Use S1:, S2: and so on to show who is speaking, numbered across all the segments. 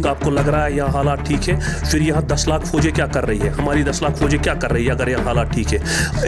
S1: आपको लग रहा है यहाँ हालात ठीक है, फिर यहाँ 10 लाख फौजें क्या कर रही है, हमारी 10 लाख फौजें क्या कर रही है अगर यहाँ हालात ठीक है।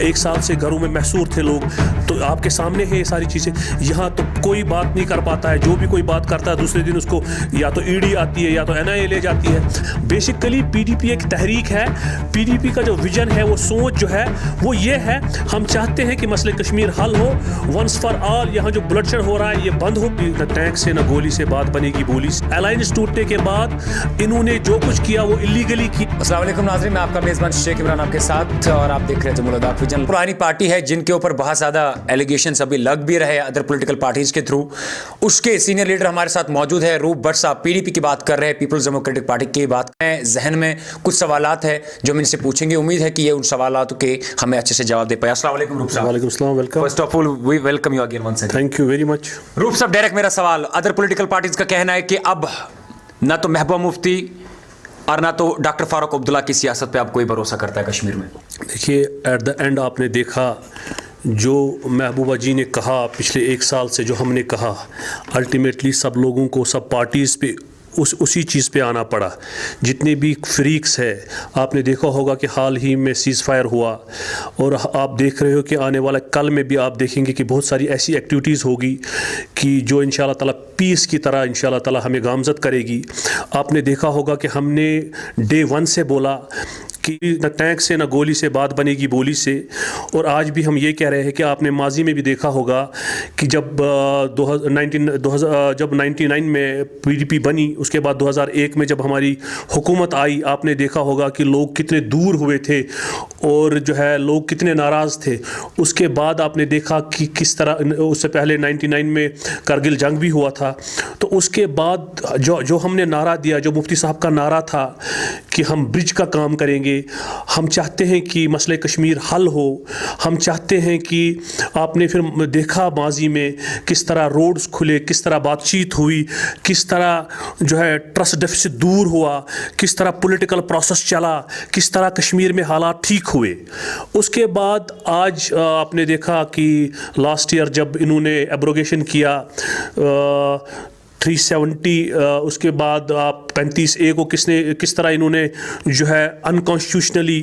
S1: 1 साल से घरों में महसूर थे लोग, तो आपके सामने है ये सारी चीज़ें। यहाँ तो कोई बात नहीं कर पाता है, जो भी कोई बात करता है दूसरे दिन उसको या तो ईडी आती है या तो NIA ले जाती है। बेसिकली PDP एक तहरीक है, PDP का जो विजन है, वो सोच जो है वो ये है, हम चाहते हैं कि मसले कश्मीर हल हो वंस फॉर ऑल। यहाँ जो ब्लडशेड हो रहा है ये बंद हो। न टैंक से न गोली से बात बनेगी बोली। अलायंस टूटने के बाद इन्होंने जो कुछ किया वो इलीगली की।
S2: अस्सलाम वालेकुम नाज़रीन, मैं आपका मेज़बान शेख इमरान आपके साथ, और आप देख रहे थे मुल्क विजन। पुरानी पार्टी है जिनके ऊपर बहुत ज़्यादा एलिगेशंस अभी लग भी रहे अदर पॉलिटिकल पार्टीज के थ्रू। उसके सीनियर लीडर हमारे साथ मौजूद है, रूप भट्ट साहब, PDP की बात कर रहे हैं, पीपल्स डेमोक्रेटिक पार्टी की बात। जहन में कुछ सवालात है जो हम इनसे पूछेंगे, उम्मीद है कि ये उन सवालात के हमें अच्छे से जवाब दे पाए। अस्सलाम वालेकुम रूप साहब।
S1: वालेकुम अस्सलाम, welcome.
S2: First of all we welcome you again once again.
S1: Thank you very much.
S2: Roop साहब, डायरेक्ट मेरा सवाल, अदर पॉलिटिकल पार्टीज का कहना है कि अब ना तो महबूबा मुफ्ती और ना तो डॉक्टर फारूक अब्दुल्ला की सियासत पे आप कोई भरोसा करता है कश्मीर में।
S1: देखिए, एट द एंड आपने देखा जो महबूबा जी ने कहा पिछले 1 साल से, जो हमने कहा, अल्टीमेटली सब लोगों को, सब पार्टीज़ पे उसी चीज़ पे आना पड़ा। जितने भी फ्रीक्स है, आपने देखा होगा कि हाल ही में सीज़ फायर हुआ, और आप देख रहे हो कि आने वाला कल में भी आप देखेंगे कि बहुत सारी ऐसी एक्टिविटीज़ होगी कि जो इंशाल्लाह ताला पीस की तरह इंशाल्लाह ताला हमें गामज़द करेगी। आपने देखा होगा कि हमने डे 1 से बोला कि न टैंक से न गोली से बात बनेगी बोली से, और आज भी हम ये कह रहे हैं कि आपने माजी में भी देखा होगा कि जब 99 में PDP बनी, उसके बाद 2001 में जब हमारी हुकूमत आई, आपने देखा होगा कि लोग कितने दूर हुए थे और जो है लोग कितने नाराज़ थे। उसके बाद आपने देखा कि किस तरह, उससे पहले 99 में करगिल जंग भी हुआ था। तो उसके बाद जो हमने नारा दिया, जो मुफ्ती साहब का नारा था कि हम ब्रिज का काम करेंगे, हम चाहते हैं कि मसले कश्मीर हल हो, हम चाहते हैं कि आपने फिर देखा माजी में किस तरह रोड्स खुले, किस तरह बातचीत हुई, किस तरह जो है ट्रस्ट डेफिसिट दूर हुआ, किस तरह पॉलिटिकल प्रोसेस चला, किस तरह कश्मीर में हालात ठीक हुए। उसके बाद आज आपने देखा कि लास्ट ईयर जब इन्होंने एब्रोगेशन किया 370, उसके बाद आप 35A को किस तरह इन्होंने जो है अनकॉन्स्टिट्यूशनली,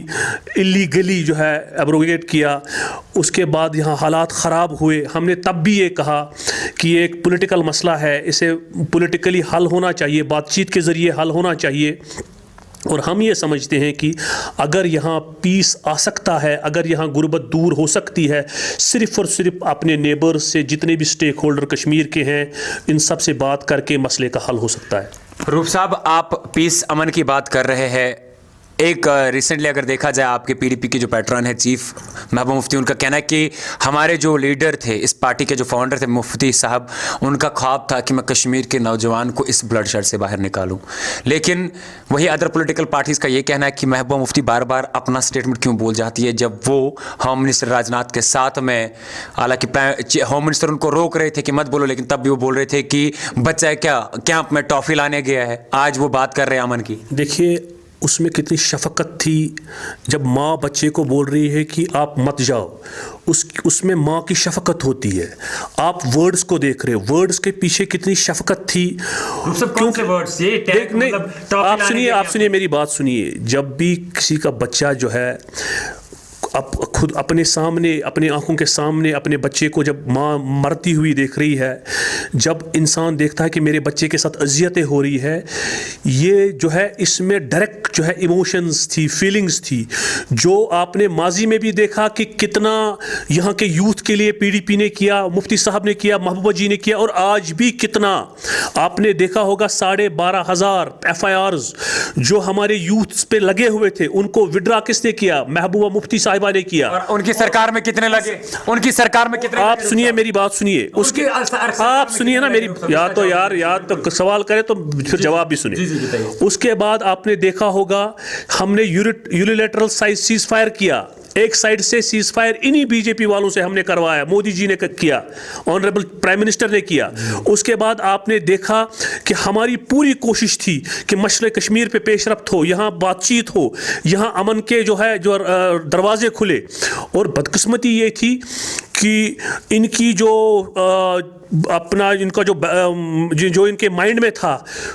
S1: इलीगली जो है एब्रोगेट किया। उसके बाद यहाँ हालात ख़राब हुए। हमने तब भी ये कहा कि ये एक पॉलिटिकल मसला है, इसे पॉलिटिकली हल होना चाहिए, बातचीत के ज़रिए हल होना चाहिए। और हम ये समझते हैं कि अगर यहाँ पीस आ सकता है, अगर यहाँ गुर्बत दूर हो सकती है, सिर्फ़ और सिर्फ अपने नेबर्स से, जितने भी स्टेक होल्डर कश्मीर के हैं, इन सब से बात करके मसले का हल हो सकता है।
S2: रूप साहब, आप पीस अमन की बात कर रहे हैं। एक रिसेंटली अगर देखा जाए, आपके PDP के जो पैटर्न है चीफ महबूबा मुफ्ती, उनका कहना है कि हमारे जो लीडर थे, इस पार्टी के जो फाउंडर थे मुफ्ती साहब, उनका ख्वाब था कि मैं कश्मीर के नौजवान को इस ब्लडशेड से बाहर निकालूं। लेकिन वही अदर पॉलिटिकल पार्टीज़ का ये कहना है कि महबूबा मुफ्ती बार बार अपना स्टेटमेंट क्यों बोल जाती है, जब वो होम मिनिस्टर राजनाथ के साथ में, हालांकि होम मिनिस्टर उनको रोक रहे थे कि मत बोलो, लेकिन तब भी वो बोल रहे थे कि बच्चा है क्या, कैंप में टॉफ़ी लाने गया है। आज वो बात कर रहे हैं अमन की।
S1: देखिए, उसमें कितनी शफकत थी जब माँ बच्चे को बोल रही है कि आप मत जाओ, उसमें माँ की शफकत होती है। आप वर्ड्स को देख रहे हो, वर्ड्स के पीछे कितनी शफकत थी।
S2: क्योंकि वर्ड्स ये
S1: नहीं, आप सुनिए मेरी बात सुनिए। जब भी किसी का बच्चा जो है खुद अपने सामने, अपने आंखों के सामने अपने बच्चे को जब माँ मरती हुई देख रही है, जब इंसान देखता है कि मेरे बच्चे के साथ अजियतें हो रही है, ये जो है इसमें डायरेक्ट जो है इमोशंस थी, फीलिंग्स थी, जो आपने माजी में भी देखा कि कितना यहाँ के यूथ के लिए PDP ने किया, मुफ्ती साहब ने किया, महबूबा जी ने किया, और आज भी कितना आपने देखा होगा। 12,500 FIRs जो हमारे यूथ पे लगे हुए थे, उनको विड्रा किसने किया? महबूबा मुफ्ती साहिबा ने किया।
S2: और उनकी सरकार में कितने लगे? उनकी सरकार में कितने?
S1: आप सुनिए मेरी बात सुनिए, उसके आप सुनिए ना मेरी, या तो सवाल करे तो फिर जवाब भी सुनिए। उसके बाद आपने देखा होगा हमने यूनिलैटरल सीज फायर किया। एक साइड से सीज फायर इन्हीं बीजेपी वालों से हमने करवाया, मोदी जी ने किया, ऑनरेबल प्राइम मिनिस्टर ने किया। उसके बाद आपने देखा कि हमारी पूरी कोशिश थी कि मसले कश्मीर पे पेशरफ्त हो, यहाँ बातचीत हो, यहाँ अमन के जो है जो दरवाजे खुले। और बदकिस्मती ये थी कि इनकी जो अपना इनका जो इनके माइंड में था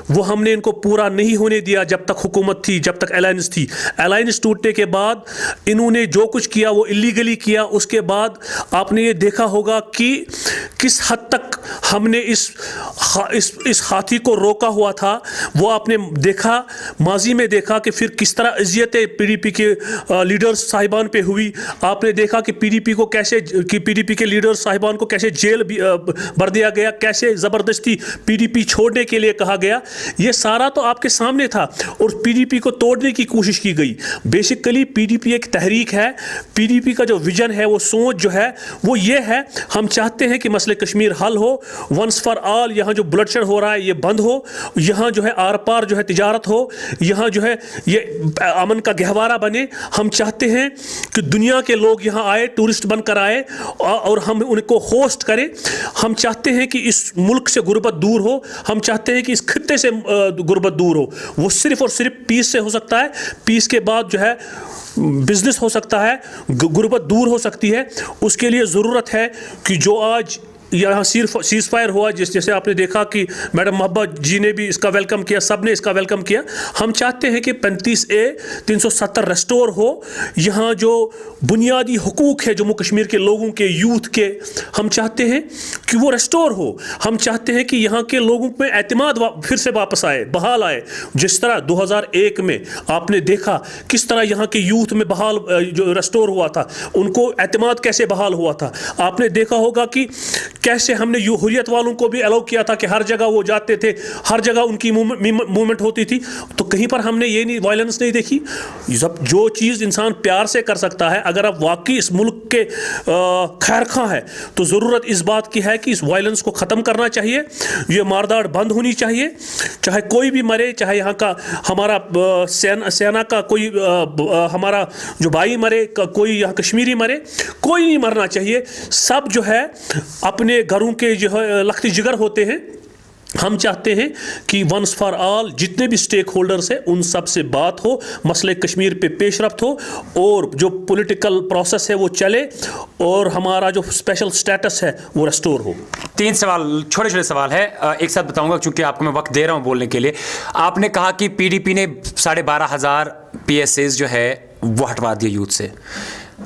S1: वो हमने इनको पूरा नहीं होने दिया जब तक हुकूमत थी, जब तक अलायंस थी। अलायंस टूटने के बाद इन्होंने जो कुछ किया वो इलीगली किया। उसके बाद आपने ये देखा होगा कि किस हद तक हमने इस हाथी को रोका हुआ था, वो आपने देखा, माजी में देखा कि फिर किस तरह अजियतें पीडीपी के लीडर्स साहिबान पे हुई। आपने देखा कि पीडीपी के लीडर्स साहिबान को कैसे जेल भर दिया गया, कैसे ज़बरदस्ती पीडीपी छोड़ने के लिए कहा गया। ये सारा तो आपके सामने था और पीडीपी को तोड़ने की कोशिश की गई। बेसिकली पीडीपी एक तहरीक है। पीडीपी का जो विजन है, वो सोच जो है वो ये है, हम चाहते हैं कि मसले कश्मीर हल हो, वंस फॉर ऑल। यहाँ जो ब्लडशेड हो रहा है ये बंद हो, यहाँ जो है आर पार जो है तिजारत हो, यहाँ जो है ये अमन का गहवारा बने। हम चाहते हैं कि दुनिया के लोग यहाँ आए, टूरिस्ट बनकर आए और हम उनको होस्ट करें। हम चाहते हैं कि इस मुल्क से गुर्बत दूर हो, हम चाहते हैं कि इस खित्ते से गुर्बत दूर हो। वो सिर्फ और सिर्फ पीस से हो सकता है। पीस के बाद जो है बिजनेस हो सकता है, गुर्बत दूर हो सकती है। उसके लिए ज़रूरत है कि जो आज यहाँ सीज फायर हुआ, जैसे आपने देखा कि मैडम मोहब्बत जी ने भी इसका वेलकम किया, सब ने इसका वेलकम किया। हम चाहते हैं कि 35A 370 रेस्टोर हो। यहाँ जो बुनियादी हुकूक है जम्मू कश्मीर के लोगों के, यूथ के, हम चाहते हैं कि वो रेस्टोर हो। हम चाहते हैं कि यहाँ के लोगों में एतमाद फिर से वापस आए, बहाल आए। जिस तरह 2001 में आपने देखा किस तरह यहाँ के यूथ में बहाल जो रेस्टोर हुआ था, उनको एतमाद कैसे बहाल हुआ था। आपने देखा होगा कि कैसे हमने हुर्रियत वालों को भी अलाउ किया था कि हर जगह वो जाते थे, हर जगह उनकी मूवमेंट होती थी। तो कहीं पर हमने ये नहीं, वायलेंस नहीं देखी। जो चीज़ इंसान प्यार से कर सकता है, अगर आप वाकई इस मुल्क के खैरखा है, तो ज़रूरत इस बात की है कि इस वायलेंस को ख़त्म करना चाहिए। ये मारदाड़ बंद होनी चाहिए। चाहे कोई भी मरे, चाहे यहाँ का हमारा सेना का कोई हमारा जो भाई मरे, कोई यहाँ कश्मीरी मरे, कोई नहीं मरना चाहिए। सब जो है अपने घरों के जो है लख्ती जिगर होते हैं। हम चाहते हैं कि वंस फॉर ऑल जितने भी स्टेक होल्डर्स हैं उन सब से बात हो, मसले कश्मीर पे पेशरफ्त हो और जो पॉलिटिकल प्रोसेस है वो चले और हमारा जो स्पेशल स्टेटस है वो रेस्टोर हो।
S2: 3 सवाल, छोटे छोटे सवाल है, एक साथ बताऊंगा क्योंकि आपको मैं वक्त दे रहा हूं बोलने के लिए। आपने कहा कि पीडीपी ने 12,500 PSAs जो है वो हटवा दिए यूथ से।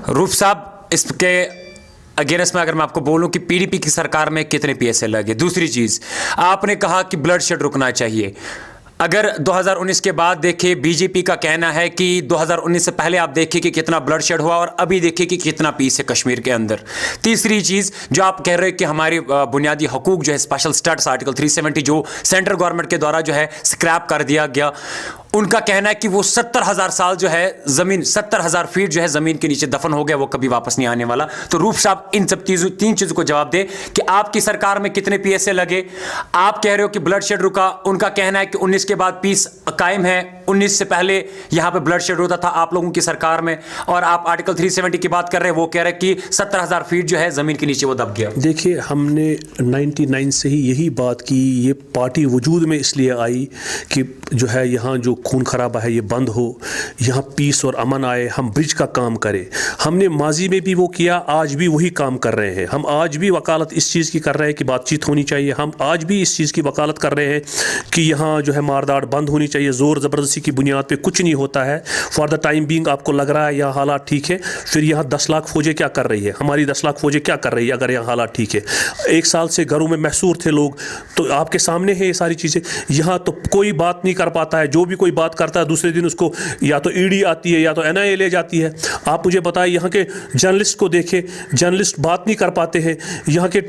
S2: रूफ साहब, इसके अगेंस्ट में अगर मैं आपको बोलूं कि पीडीपी की सरकार में कितने PSA लगे। दूसरी चीज, आपने कहा कि ब्लड शेड रुकना चाहिए। अगर 2019 के बाद देखिए, बीजेपी का कहना है कि 2019 से पहले आप देखिए कि कितना ब्लड शेड हुआ और अभी देखिए कि कितना पीस है कश्मीर के अंदर। तीसरी चीज जो आप कह रहे हैं कि हमारी बुनियादी हकूक जो है, स्पेशल स्टेटस आर्टिकल 370 जो सेंट्रल गवर्नमेंट के द्वारा जो है स्क्रैप कर दिया गया, उनका कहना है कि वो 70,000 साल जो है ज़मीन, 70,000 फीट जो है ज़मीन के नीचे दफन हो गया, वो कभी वापस नहीं आने वाला। तो रूफ साहब इन सब चीज़ों, 3 चीज़ों को जवाब दे कि आपकी सरकार में कितने PSA लगे। आप कह रहे हो कि ब्लड शेड रुका, उनका कहना है कि 19 के बाद पीस कायम है, 19 से पहले यहाँ पे ब्लड शेड होता था आप लोगों की सरकार में। और आप आर्टिकल 370 की बात कर रहे हैं, वो कह रहे हैं कि 70,000 फीट जो है ज़मीन के नीचे वो दब गया।
S1: देखिए, हमने 99 से ही यही बात की। ये पार्टी वजूद में इसलिए आई कि जो है यहाँ जो खून खराबा है ये बंद हो, यहाँ पीस और अमन आए, हम ब्रिज का काम करें। हमने माजी में भी वो किया, आज भी वही काम कर रहे हैं। हम आज भी वकालत इस चीज़ की कर रहे हैं कि बातचीत होनी चाहिए। हम आज भी इस चीज़ की वकालत कर रहे हैं कि यहाँ जो है मारदाड़ बंद होनी चाहिए। ज़ोर ज़बरदस्ती की बुनियाद पे कुछ नहीं होता है। फॉर द टाइम बीइंग आपको लग रहा है यहाँ हालात ठीक है, फिर यहाँ 10 लाख फौजें क्या कर रही है, हमारी 10 लाख फौजें क्या कर रही है अगर यहाँ हालात ठीक है। 1 साल से घरों में महसूर थे लोग, तो आपके सामने है ये सारी चीज़ें। यहाँ तो कोई बात नहीं कर पाता है, जो भी कोई बात करता है दूसरे दिन उसको या तो ईडी आती है या तो NIA ले जाती है। आप मुझे बताइए, यहाँ के जर्नलिस्ट को देखें, जर्नलिस्ट बात नहीं कर पाते हैं, यहाँ के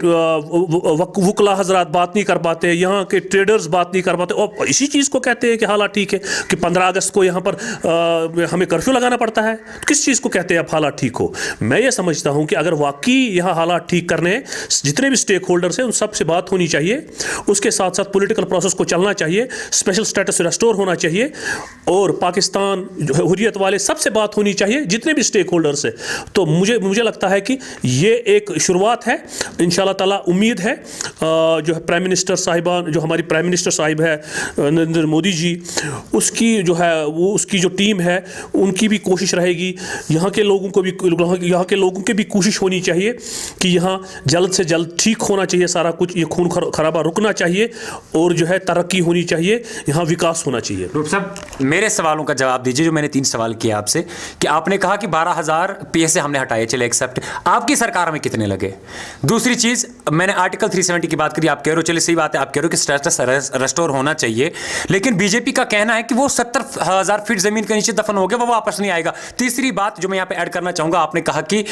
S1: वकला हजरात बात नहीं कर पाते हैं, यहाँ के ट्रेडर्स बात नहीं कर पाते, और इसी चीज़ को कहते हैं कि हालात ठीक है कि 15 अगस्त को यहाँ पर हमें कर्फ्यू लगाना पड़ता है। किस चीज़ को कहते हैं आप हालात ठीक हो? मैं ये समझता हूँ कि अगर वाकई यहाँ हालात ठीक करने हैं, जितने भी स्टेक होल्डर्स हैं उन सब से बात होनी चाहिए, उसके साथ साथ पॉलिटिकल प्रोसेस को चलना चाहिए, स्पेशल स्टेटस रेस्टोर होना चाहिए और पाकिस्तान जो हुर्रियत वाले सबसे बात होनी चाहिए, जितने भी स्टेक होल्डर्स हैं। तो मुझे लगता है कि ये एक शुरुआत है। इंशाल्लाह ताला उम्मीद है जो है प्राइम मिनिस्टर साहिबान, जो हमारी प्राइम मिनिस्टर साहिब है नरेंद्र मोदी जी, उसकी उसकी जो है वो उसकी जो टीम है उनकी भी कोशिश रहेगी, यहाँ के लोगों को भी यहाँ के लोगों की भी कोशिश होनी चाहिए कि यहाँ जल्द से जल्द ठीक होना चाहिए सारा कुछ, ये खून खराबा रुकना चाहिए और जो है तरक्की होनी चाहिए, यहाँ विकास होना चाहिए।
S2: रूप साहब, मेरे सवालों का जवाब दीजिए जो मैंने 3 सवाल किए आपसे, कि आपने कहा कि 12,000 पीएसए हमने हटाए, चले एक्सेप्ट, आपकी सरकार में कितने लगे? दूसरी चीज, मैंने आर्टिकल 370 की बात करी, आप कह रहे हो चलिए सही बात है, आप कह रहे हो कि स्टेटस रेस्टोर होना चाहिए, लेकिन बीजेपी का कहना है कि वो 70,000 फीट जमीन के नीचे दफन हो गया, वो वापस नहीं आएगा। तीसरी बात जो मैं यहाँ पे ऐड करना चाहूंगा, आपने कहा कि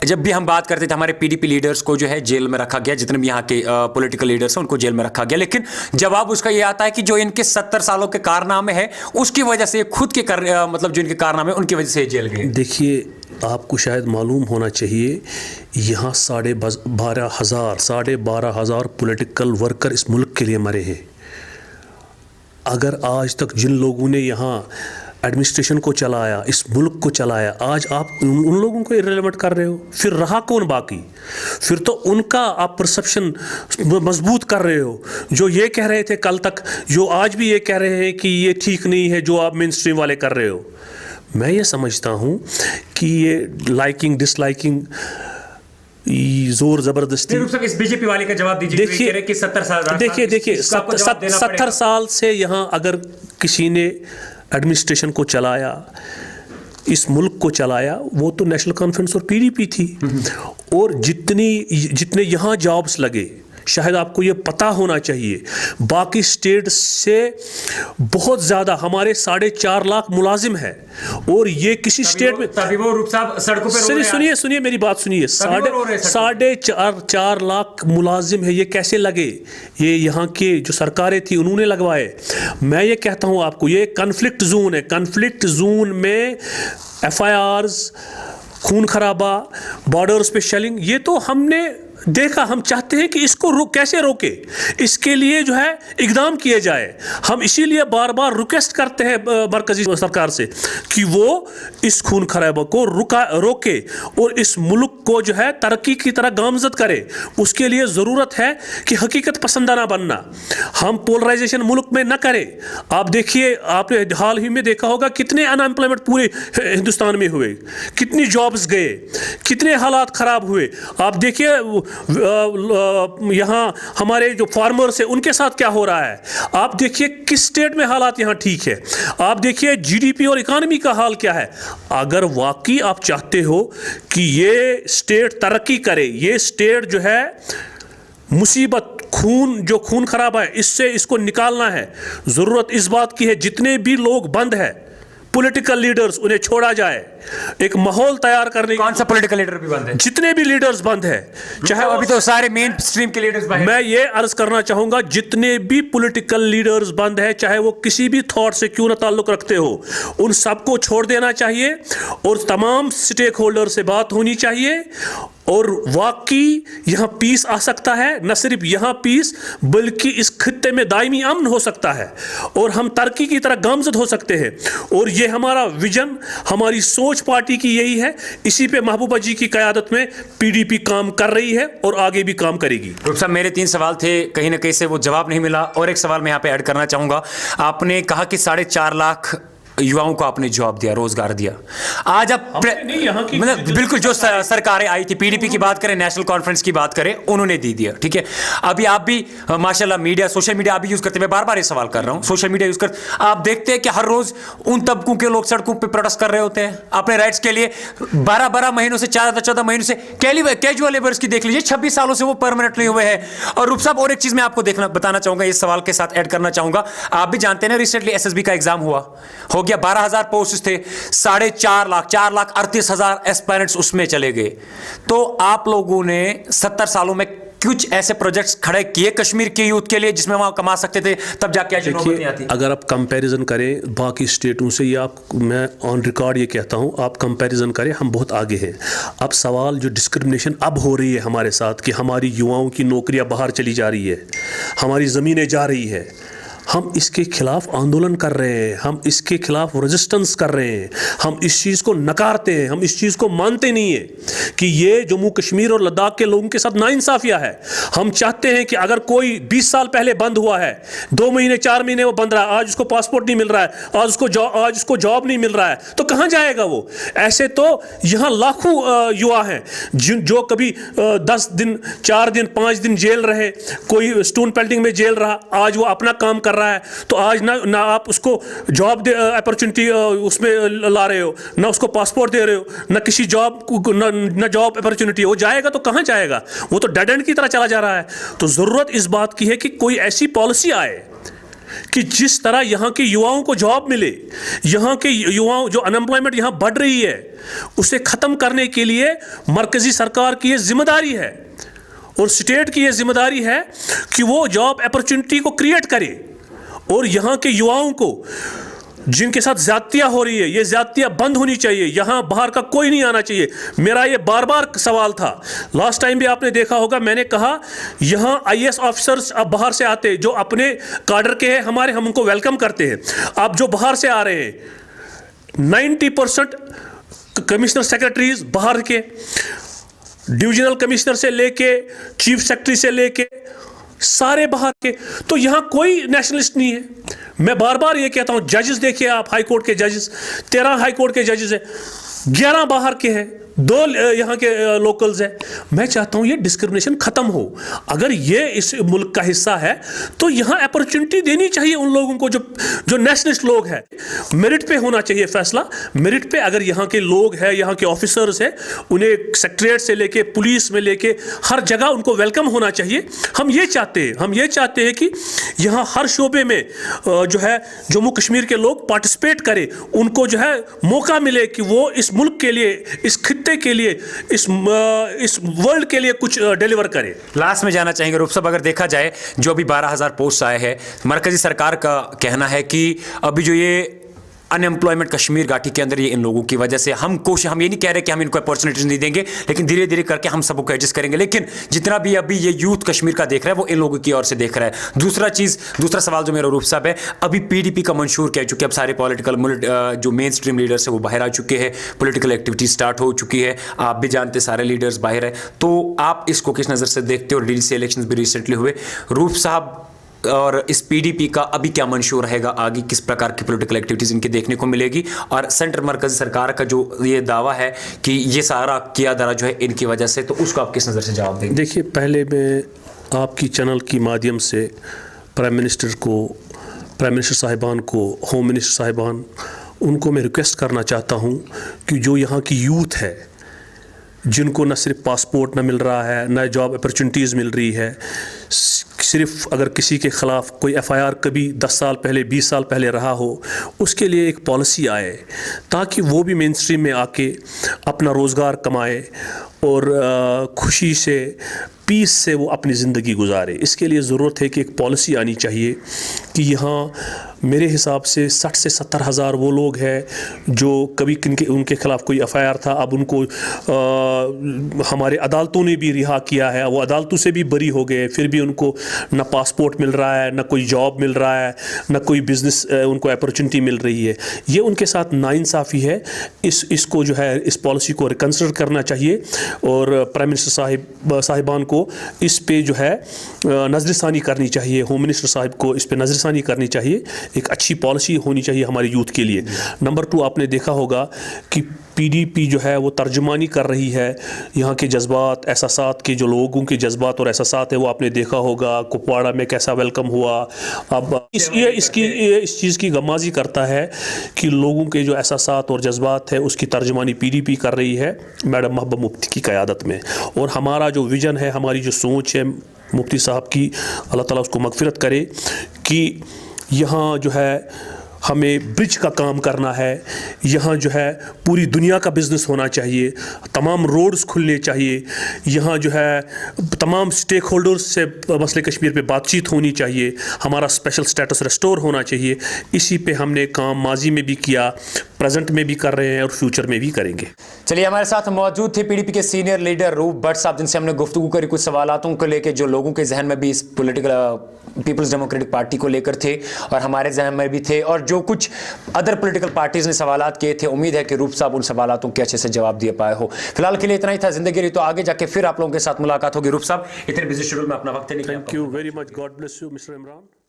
S2: जब भी हम बात करते थे हमारे पीडीपी लीडर्स को जो है जेल में रखा गया, जितने भी यहाँ के पॉलिटिकल लीडर्स हैं उनको जेल में रखा गया, लेकिन जवाब उसका ये आता है कि जो इनके 70 सालों के कारनामे हैं उसकी वजह से खुद के मतलब जो इनके कारनामे उनकी वजह से जेल गए।
S1: देखिए, आपको शायद मालूम होना चाहिए, यहाँ 12,500 पॉलिटिकल वर्कर इस मुल्क के लिए मरे हैं। अगर आज तक जिन लोगों ने यहाँ एडमिनिस्ट्रेशन को चलाया, इस मुल्क को चलाया, आज आप उन लोगों को इररिलेवेंट कर रहे हो, फिर रहा कौन बाकी? फिर तो उनका आप परसेप्शन मजबूत कर रहे हो। जो ये कह रहे थे कल तक, जो आज भी ये कह रहे हैं कि ये ठीक नहीं है जो आप मेन स्ट्रीम वाले कर रहे हो। मैं ये समझता हूँ कि ये लाइकिंग डिसलाइकिंग, जोर जबरदस्ती,
S2: इस बीजेपी वाले का जवाब दीजिए।
S1: देखिए
S2: कि 70 साल,
S1: देखिए 70 साल से यहाँ अगर किसी ने एडमिनिस्ट्रेशन को चलाया, इस मुल्क को चलाया, वो तो नेशनल कॉन्फ्रेंस और पीडीपी थी। और जितने यहाँ जॉब्स लगे, शायद आपको ये पता होना चाहिए, बाकी स्टेट से बहुत ज़्यादा हमारे 4.5 लाख मुलाजिम है, और ये किसी स्टेट में
S2: तभी वो रूप साहब सड़कों पे
S1: सुनिए मेरी बात सुनिए, 4.5 लाख मुलाजिम है, ये कैसे लगे? ये यहाँ के जो सरकारें थी उन्होंने लगवाए। मैं ये कहता हूँ आपको, ये कन्फ्लिक्ट जोन है, कन्फ्लिक्ट जोन में FIRs, खून खराबा, बॉर्डर्स पे शेलिंग, ये तो हमने देखा। हम चाहते हैं कि इसको कैसे रोके, इसके लिए जो है इकदाम किए जाए। हम इसीलिए बार बार रिक्वेस्ट करते हैं मरकजी सरकार से कि वो इस खून खराबा को रोके और इस मुल्क को जो है तरक्की की तरह गामजद करे। उसके लिए ज़रूरत है कि हकीकत पसंदाना बनना, हम पोलराइजेशन मुल्क में न करें। आप देखिए, आपने हाल ही में देखा होगा कितने अनएम्प्लॉयमेंट पूरे हिंदुस्तान में हुए, कितनी जॉब्स गए, कितने हालात ख़राब हुए। आप देखिए यहाँ हमारे जो फार्मर्स हैं उनके साथ क्या हो रहा है। आप देखिए किस स्टेट में हालात यहाँ ठीक है। आप देखिए जीडीपी और इकोनॉमी का हाल क्या है। अगर वाकई आप चाहते हो कि ये स्टेट तरक्की करे, ये स्टेट जो है मुसीबत जो खून खराब है इसको निकालना है, ज़रूरत इस बात की है जितने भी लोग बंद है पॉलिटिकल लीडर्स, उन्हें छोड़ा जाए, एक माहौल तैयार करने।
S2: कौन सा पॉलिटिकल लीडर भी बंद है?
S1: जितने भी लीडर्स बंद है, चाहे
S2: अभी तो सारे मेन स्ट्रीम के लीडर्स बंद हैं।
S1: मैं ये अर्ज करना चाहूंगा, जितने भी पॉलिटिकल लीडर्स बंद है, चाहे वो किसी भी थॉट से क्यों ना ताल्लुक रखते हो, उन सबको छोड़ देना चाहिए और तमाम स्टेक होल्डर से बात होनी चाहिए और वाकई यहाँ पीस आ सकता है। न सिर्फ यहाँ पीस बल्कि इस खित्ते में दायमी अमन हो सकता है और हम तरक्की की तरह गामजद हो सकते हैं। और ये हमारा विजन, हमारी सोच पार्टी की यही है। इसी पे महबूबा जी की क़यादत में पीडीपी काम कर रही है और आगे भी काम करेगी।
S2: रूप साहब, मेरे 3 सवाल थे, कहीं ना कहीं से वो जवाब नहीं मिला, और एक सवाल मैं यहाँ पे ऐड करना चाहूँगा। आपने कहा कि 4.5 लाख युवाओं को आपने जॉब दिया, रोजगार दिया। आज आप मतलब बिल्कुल जो सरकारें आई थी, पीडीपी की बात करें, नेशनल कॉन्फ्रेंस की बात करें, उन्होंने दे दिया, ठीक है। अभी आप भी माशाल्लाह मीडिया, सोशल मीडिया आप भी यूज करते हैं, मैं बार बार ये सवाल कर रहा हूं, सोशल मीडिया यूज कर, आप देखते हैं कि हर रोज उन तबकों के लोग सड़कों पर प्रोटेस्ट कर रहे होते हैं अपने राइट्स के लिए। 12 महीनों से, 14 महीनों से कैजुअल लेबर्स की देख लीजिए, 26 सालों से वो परमानेंट नहीं हुए हैं। और रूप साहब, और एक चीज मैं आपको बताना चाहूंगा, इस सवाल के साथ ऐड करना चाहूंगा। आप भी जानते हैं ना, रिसेंटली एसएसबी का एग्जाम हो गया, 12,000 पोस्ट थे, 4,38,000 एस्पायरेंट्स उसमें चले गए। तो आप लोगों ने 70 सालों में कुछ ऐसे प्रोजेक्ट्स खड़े किए कश्मीर के यूथ के लिए जिसमें वहां कमा सकते थे, तब जाके आज नौबत नहीं आती।
S1: अगर आप कंपैरिजन करें बाकी स्टेटों से, या मैं ऑन रिकॉर्ड ये कहता हूं, आप कंपैरिजन करें, हम बहुत आगे हैं। अब सवाल जो डिस्क्रिमिनेशन अब हो रही है हमारे साथ कि हमारी युवाओं की नौकरियां बाहर चली जा रही है, हमारी ज़मीनें जा रही है, हम इसके खिलाफ आंदोलन कर रहे हैं, हम इसके खिलाफ रेजिस्टेंस कर रहे हैं, हम इस चीज़ को नकारते हैं, हम इस चीज़ को मानते नहीं है कि ये जम्मू कश्मीर और लद्दाख के लोगों के साथ नाइंसाफिया है। हम चाहते हैं कि अगर कोई 20 साल पहले बंद हुआ है, 2 महीने 4 महीने वो बंद रहा, आज उसको पासपोर्ट नहीं मिल रहा है, आज उसको जॉब नहीं मिल रहा है, तो कहाँ जाएगा वो? ऐसे तो यहाँ लाखों युवा हैं जो कभी 10 दिन 4 दिन 5 दिन जेल रहे, कोई स्टोन पेल्टिंग में जेल रहा, आज वो अपना काम कर रहा है। तो आज ना आप उसको जॉब अपॉर्चुनिटी उसमें ला रहे हो, ना उसको पासपोर्ट दे रहे हो, ना किसी जॉब ना जॉब अपॉर्चुनिटी। वो जाएगा तो कहाँ जाएगा? वो तो डेड एंड की तरह चला जा रहा है। तो ज़रूरत इस बात की है कि कोई ऐसी पॉलिसी आए कि जिस तरह यहाँ के युवाओं को जॉब मिले, यहाँ के युवाओं जो अनएम्प्लॉयमेंट यहाँ बढ़ रही है उसे ख़त्म करने के लिए मरकज़ी सरकार की ये जिम्मेदारी है और स्टेट की ये जिम्मेदारी है कि वो जॉब अपॉर्चुनिटी को क्रिएट करे और यहाँ के युवाओं को जिनके साथ ज़्यादतियाँ हो रही है, ये ज़्यादतियाँ बंद होनी चाहिए। यहाँ बाहर का कोई नहीं आना चाहिए। मेरा ये बार बार सवाल था, लास्ट टाइम भी आपने देखा होगा, मैंने कहा यहाँ IAS ऑफिसर्स अब बाहर से आते जो अपने काडर के हैं हमारे, हम उनको वेलकम करते हैं। अब जो बाहर से आ रहे हैं 90% कमिश्नर सेक्रेटरीज बाहर के, डिविजनल कमिश्नर से लेके चीफ सेक्रेटरी से लेके सारे बाहर के, तो यहाँ कोई नेशनलिस्ट नहीं है। मैं बार बार ये कहता हूँ, जजेस देखिए आप, हाई कोर्ट के जजेस 13 हाई कोर्ट के जजेस हैं, 11 बाहर के हैं, 2 यहाँ के लोकल्स हैं। मैं चाहता हूँ ये डिस्क्रिमिनेशन ख़त्म हो। अगर ये इस मुल्क का हिस्सा है तो यहाँ अपॉर्चुनिटी देनी चाहिए उन लोगों को जो नेशनलिस्ट लोग हैं। मेरिट पे होना चाहिए फैसला, मेरिट पे। अगर यहाँ के लोग हैं, यहाँ के ऑफिसर्स हैं, उन्हें सेक्रेटरीट से लेके पुलिस में लेके हर जगह उनको वेलकम होना चाहिए। हम ये चाहते हैं कि यहाँ हर शोबे में जो है जम्मू कश्मीर के लोग पार्टिसिपेट करें, उनको जो है मौका मिले कि वो इस मुल्क के लिए, इस खित्ते के लिए, इस वर्ल्ड के लिए कुछ डिलीवर करे।
S2: लास्ट में जाना चाहेंगे रूप साहब, अगर देखा जाए जो अभी 12,000 पोस्ट आए हैं, मरकजी सरकार का कहना है कि अभी जो ये अनएम्प्लॉयमेंट कश्मीर घाटी के अंदर ये इन लोगों की वजह से हम ये नहीं कह रहे कि हम इनको अपॉर्चुनिटीज नहीं देंगे, लेकिन धीरे धीरे करके हम सबको एडजस्ट करेंगे। लेकिन जितना भी अभी ये यूथ कश्मीर का देख रहा है वो इन लोगों की ओर से देख रहा है। दूसरा सवाल जो मेरा रूप साहब है, अभी PDP का मंशूर कह चुके, अब सारे पॉलिटिकल जो मेन स्ट्रीम लीडर्स है वो बाहर आ चुके हैं, पॉलिटिकल एक्टिविटी स्टार्ट हो चुकी है, आप भी जानते सारे लीडर्स बाहर है। तो आप इसको किस नज़र से देखते हो? और DC इलेक्शन भी रिसेंटली हुए, रूप साहब और इस PDP का अभी क्या मंशूर रहेगा आगे, किस प्रकार की पॉलिटिकल एक्टिविटीज इनकी देखने को मिलेगी? और सेंटर मरकजी सरकार का जो ये दावा है कि ये सारा किया धरा जो है इनकी वजह से, तो उसको आप किस नज़र से जवाब देंगे?
S1: देखिए, पहले मैं आपकी चैनल की माध्यम से प्राइम मिनिस्टर साहिबान को, होम मिनिस्टर साहिबान, उनको मैं रिक्वेस्ट करना चाहता हूँ कि जो यहाँ की यूथ है, जिनको न सिर्फ पासपोर्ट न मिल रहा है, न जॉब अपॉर्चुनिटीज़ मिल रही है, सिर्फ अगर किसी के ख़िलाफ़ कोई FIR कभी 10 साल पहले 20 साल पहले रहा हो, उसके लिए एक पॉलिसी आए ताकि वो भी मेन स्ट्रीम में आके अपना रोज़गार कमाए और खुशी से, पीस से वो अपनी ज़िंदगी गुजारे। इसके लिए ज़रूरत है कि एक पॉलिसी आनी चाहिए कि यहाँ मेरे हिसाब से 60 से 70 हज़ार वो लोग हैं जो कभी उनके ख़िलाफ़ कोई FIR था, अब उनको हमारे अदालतों ने भी रिहा किया है, वो अदालतों से भी बरी हो गए, फिर भी उनको न पासपोर्ट मिल रहा है, न कोई जॉब मिल रहा है, न कोई बिज़नेस उनको अपॉर्चुनिटी मिल रही है। ये उनके साथ नाइंसाफ़ी है। इसको जो है, इस पॉलिसी को रिकन्सिडर करना चाहिए और प्राइम मिनिस्टर साहिबान को इस पे जो है नज़रसानी करनी चाहिए, होम मिनिस्टर साहिब को इस पे नज़रसानी करनी चाहिए। एक अच्छी पॉलिसी होनी चाहिए हमारे यूथ के लिए। नंबर 2, आपने देखा होगा कि PDP जो है वो तर्जुमानी कर रही है यहाँ के जज्बात, एहसासात के, जो लोगों के जज्बात और एहसासात है वो आपने देखा होगा कुपवाड़ा में कैसा वेलकम हुआ। अब इस चीज़ की गमाजी करता है कि लोगों के जो एहसासात और जज्बात है उसकी तर्जुमानी PDP कर रही है मैडम महबूबा मुफ्ती की क़यादत में। और हमारा जो विज़न है, हमारी जो सोच है मुफ्ती साहब की, अल्लाह ताला उसको मग़फ़िरत करे, कि यहाँ जो है हमें ब्रिज का काम करना है, यहाँ जो है पूरी दुनिया का बिज़नेस होना चाहिए, तमाम रोड्स खुलने चाहिए, यहाँ जो है तमाम स्टेक होल्डर्स से मसले कश्मीर पे बातचीत होनी चाहिए, हमारा स्पेशल स्टेटस रेस्टोर होना चाहिए। इसी पे हमने काम माजी में भी किया, प्रेजेंट में भी कर रहे हैं और फ्यूचर में भी करेंगे।
S2: चलिए, हमारे साथ मौजूद थे पीडीपी के सीनियर लीडर रूप भट्ट साहब, जिनसे हमने गुफ्तगू करी कुछ सवालों को लेकर जो लोगों के जहन में भी इस पीपल्स डेमोक्रेटिक पार्टी को लेकर थे और हमारे जहन में भी थे, और जो कुछ अदर पॉलिटिकल पार्टीज ने सवालात किए थे। उम्मीद है कि रूप साहब उन सवालों के अच्छे से जवाब दे पाए हो। फिलहाल के लिए इतना ही था। जिंदगी रही तो आगे जाके फिर आप लोगों के साथ मुलाकात होगी। रूप साहब, इतने बिजी शेड्यूल में अपना वक्त निकाला।
S1: Thank you very much. God bless you mister Imran.